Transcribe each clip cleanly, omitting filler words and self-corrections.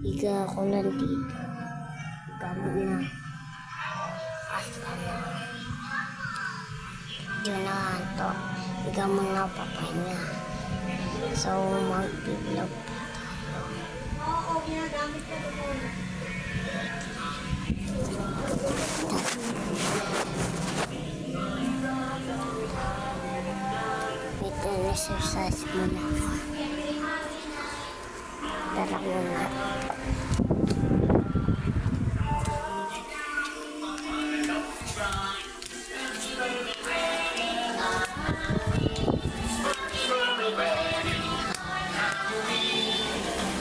Iga ako lang dito. Gamot na. Hasta na. Diyo na to. Iga mo na papahinga. So, mag-vlog pa tayo. Oo, ginagamit ka ito. Ito, exercise muna ako. Tara muna.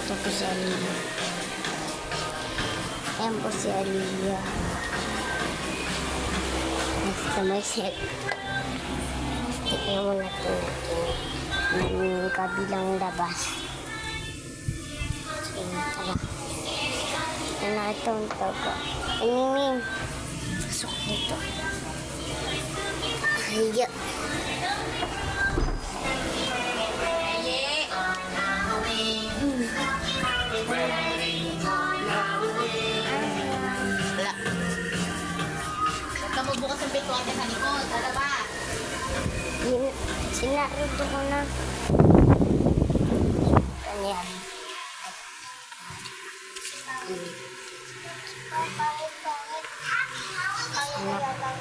Ito po si Aliyah. Ayan po si Aliyah. Next na may set. Tignan mo natin yung kabilang labas. Sige, tara. Yan na itong togo. Mimim. Pasok dito. Hiya. Wala. Huwag ka magbukas ng pintuan sa likod. Tara ba? Sinarito ko na. Ganyan.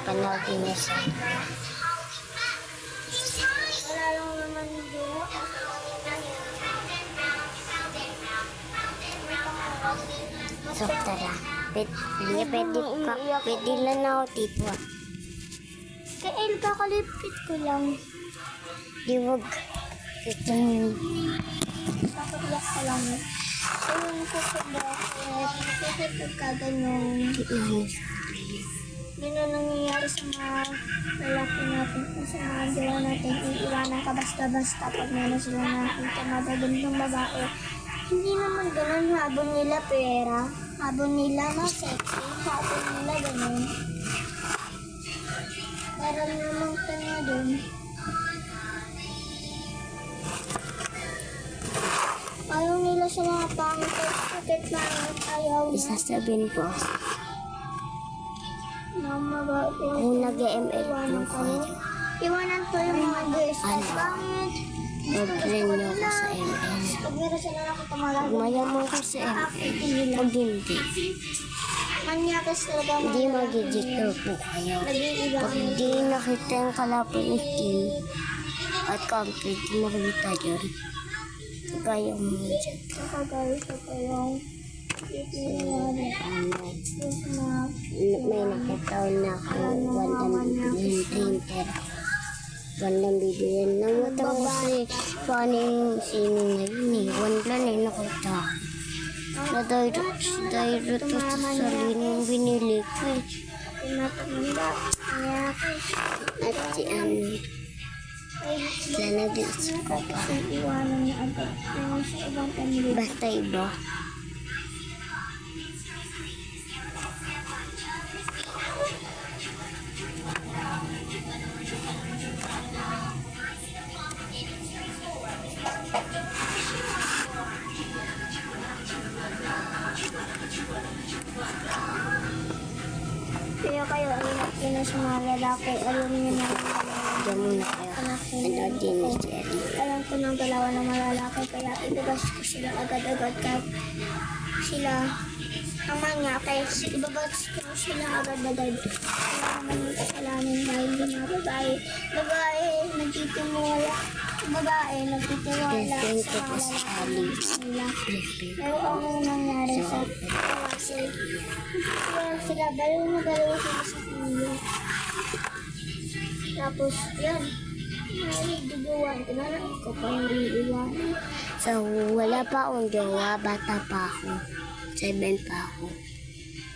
Panawin niya siya. Wala lang naman doon. So, tara. Pwede lang ako dito. Kaya kakalipit ko lang. Diwag. Ito yung Kakaiyak ka lang. So yung kapag ka ganyan. Ganun nangyayari sa mga lalaki natin. Sa mga jowa natin. Iiwanan ka basta-basta pag meron sila nakita magagandang babae. Hindi naman ganun. Habon nila pera. Habon nila sexy. Habon nila ganun. Para naman ka na dun. Ayaw nila sa mga pangit. Bakit pangit ayaw na? isasabihin ko. Mama, bakit? Kung nag-ML Iwanan po kayo. kayo, Iwanan ko yung mga guys. Ano? Bakit? mag-friend niyo ako sa ML. Pag meron sila nakita malaki. Mayaman ko sa ML. Pag hindi, Manyakas talaga. hindi mag-editor po kayo. Nag-iiba Pag di nakita yung kalapin ni Kim at complete, makita dyan. Kaya mo dyan. Nakagalit ko yung nangyari. May nakita na akong bandang bibigyan printer. Bandang bibigyan. Namata ko si paano yung sino na yun eh. Wala na yung nakita. Nadayro to sa salin yung binili ko eh. Tinatamanda. Nangyakis. At si ano, lalabis ko pa. Iwanan niya agad. Ngayon sa ibang pamilya. Basta iba. Kaya kayo, ingat yun na sa mga lalaki. Alam niyo na Diyan muna kayo. Ano din ni Jerry. alam ko ng dalawa ng mga lalaki. Kaya ibabas ko sila agad-agad kahit sila ang mga kaya ibabas ko sila agad-agad. Kaya naman yung kasalanan dahil yung mga babae. Babae, nagtitiwala. Babae, nagtitiwala Blessing sa ko po mga sa lalaki Charlie. nila. Blessing. Pero ano nangyari sa kasi kaya sila dalawa sila sa pamilya. Tapos yan, naliguduan ko na lang ko pa yung iiwan. So, wala pa akong jowa. Bata pa ako. 7 pa ako.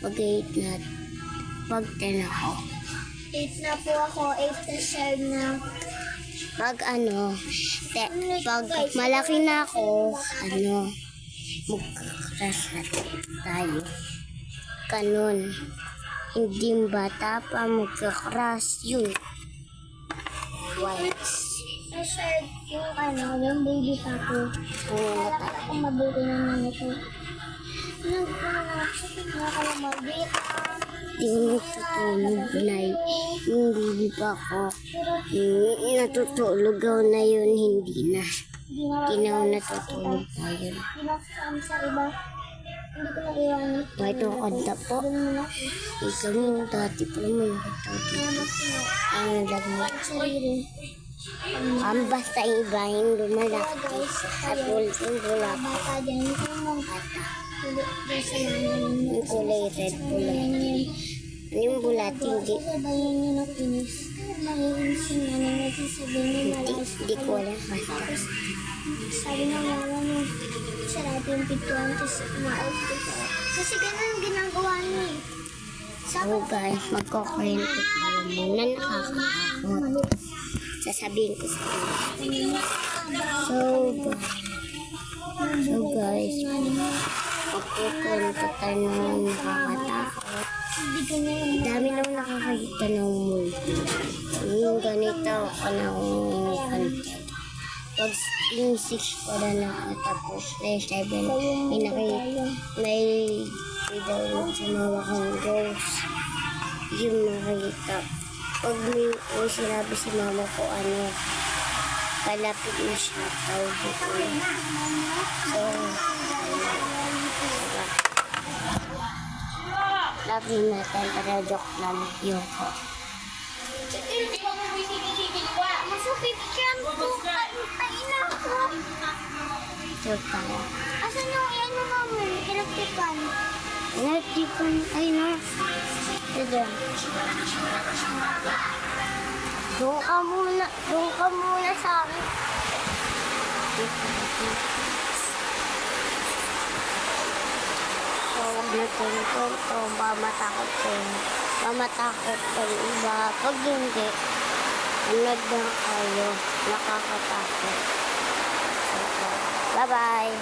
Pag-8 na. Pag-10 ako. 8 na po ako, 8 na share na. Pag ano, pag malaki na ako, ano, magkakras na tayo. Kanon. Hindi bata pa magkakras yun. White. na-share yung baby pa ko. Kala ko mabuti naman ito. Nagpunan ako sa kanya kaya mabit. Di ko natutulog na yung baby pa ko. Natutulog ako na yun, hindi na. Hindi na ako natutulog na yun. Pinakasama sa iba. Hindi ko naiwan. Bakit ako kanta po? Ikaw mo, dati pa naman nakatawag. Ano lang mo? Sarili. Ang basta iba yung lumalaki. At ulit yung bulak. Bata dyan. Yung Yung kulay red, kulay. Ano yung bulat? Hindi. sabayan niyo na kinis. Mahihinis yung ano nagsasabihin niyo malas. Hindi ko alam basta. Sabi ng mama mo, sarap yung pituan, tapos umaot ko sa... Kasi ganun ang ginagawa niyo eh. So guys, magkukwento tayo muna, nakakatakot. Sasabihin ko sa inyo. So guys, magkukwento tayo ng nakakatakot. Dami nang nakakita ng multo. Yung ganito ako ng kanted. Pag yung 6 pa na nakatapos, may 7, may daw sumawa kong ghost. Yung makikita. Pag may sinabi si mama ko, palapit na siya, tawag ko. So, love you natin, pero joke lang yun ko. Masakit yan po. Paina ko. Joke tayo. Asan yung ano namin? Electrical. Electrical, ay na. Ito. Doon ka muna sa akin. So, huwag na ito, mamatakot ko. Mamatakot ko iba. Pag hindi, unod na kayo, nakakatakot. So, bye-bye.